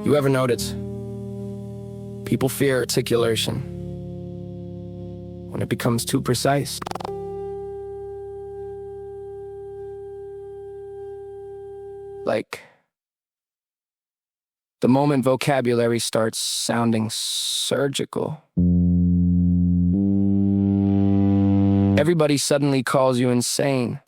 You ever notice? People fear articulation when it becomes too precise. Like the moment vocabulary starts sounding surgical. Everybody suddenly calls you insane.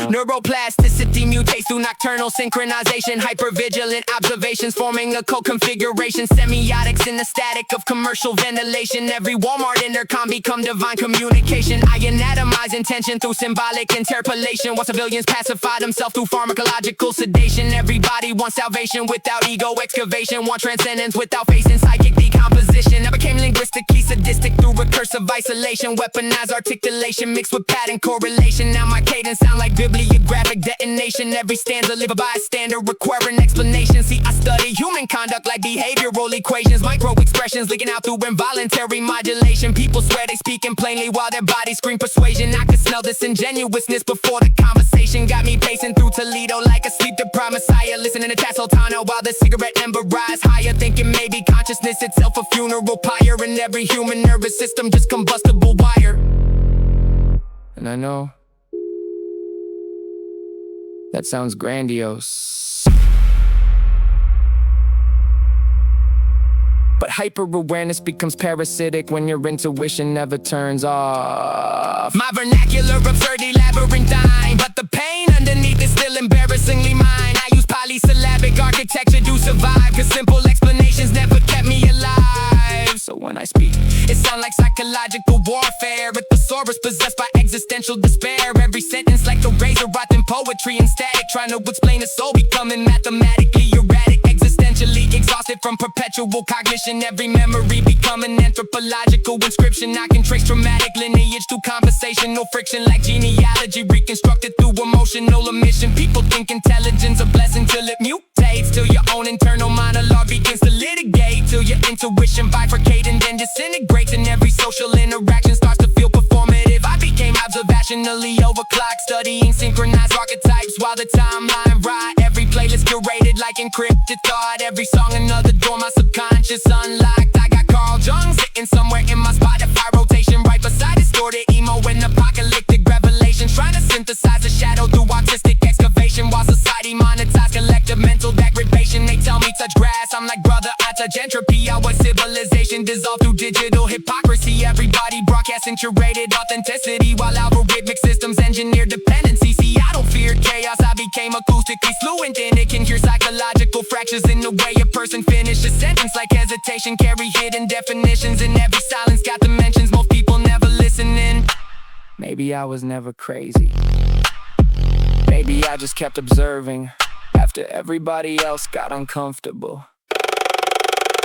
Neuroplasticity mutates through nocturnal synchronization, hypervigilant observations forming a co-configuration, semiotics in the static of commercial ventilation. Every Walmart intercom become divine communication. I anatomize intention through symbolic interpolation, while civilians pacify themselves through pharmacological sedation. Everybody wants salvation without ego excavation, want transcendence without facing psychic decomposition. I became linguistically sadistic through recursive isolation, weaponized articulation mixed with pattern correlation. Now my cadence sound like bibliographic detonation. Every stanza live a bystander requiring explanation. See, I study human conduct like behavioral equations, micro expressions leaking out through involuntary modulation. People swear they speaking plainly while their bodies scream persuasion. I could smell disingenuousness before the conversation got me pacing through Toledo like a sleep-deprived messiah, listening to Tass Sultana while the cigarette ember rise higher, thinking maybe consciousness itself a funeral pyre, and every human nervous system just combustible wire. And I know that sounds grandiose, but hyper-awareness becomes parasitic when your intuition never turns off. My vernacular absurdly labyrinthine, but the pain underneath is still embarrassingly mine. I use polysyllabic architecture to survive, cause simple explanations never kept me alive. So when I speak, it sounds like psychological warfare, a thesaurus possessed by existential despair. Every sentence like the razor rot in poetry and static, trying to explain a soul becoming mathematically erratic. Existentially exhausted from perpetual cognition, every memory become an anthropological inscription. I can trace traumatic lineage through conversational friction, like genealogy reconstructed through emotional omission. People think intelligence a blessing till it mutates, till your own internal monologue begins to litigate, till your intuition bifurcates and then disintegrates, and every social interaction starts to feel performative. I became observationally overclocked, studying synchronized archetypes while the timeline ride. Every playlist curated like encrypted thought, every song another door my subconscious unlocked. I got Carl Jung sitting somewhere in my Spotify rotation, right beside distorted emo and apocalyptic revelations, trying to synthesize a shadow through artistic excavation, while society monetizes collective mental degradation. They tell me touch grass, I'm like, brother, I touch entropy. I watch civilization dissolve through digital hypocrisy. Everybody broadcasting curated authenticity, while algorithmic systems engineer dependency. See, I don't fear chaos, I became acoustically fluent in it. Can cure psychological fractures in the way a person finishes a sentence, like hesitation carry hidden definitions, and every silence got dimensions most people never listen in. Maybe I was never crazy. Maybe I just kept observing after everybody else got uncomfortable.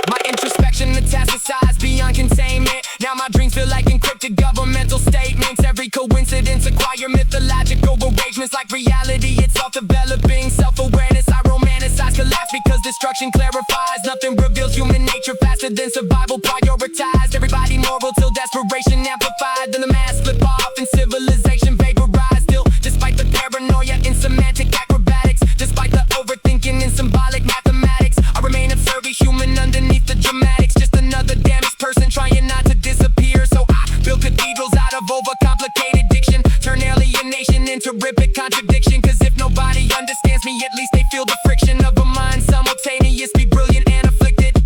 My introspection metastasized beyond containment. Now my dreams feel like encrypted governmental statements. Every coincidence acquire mythological arrangements, like reality itself developing self-awareness. I romanticize collapse because destruction clarifies. Nothing reveals human nature faster than survival prioritized. Everybody moral till desperation amplified, then the mask slip off and civilization vaporized. Still, despite the paranoia in semantic acrobatics, despite the overthinking in symbolic mathematics, I remain absurdly human underneath the dramatics. Just another damaged person trying not to disappear. So I build cathedrals out of overcomplicated diction, turn alienation into rhythmic contradiction. Cause if nobody understands me, at least they feel the friction of a mind simultaneously brilliant and afflicted.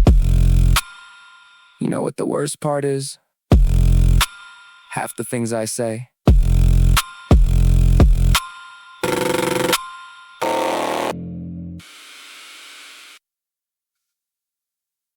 You know what the worst part is? Half the things I say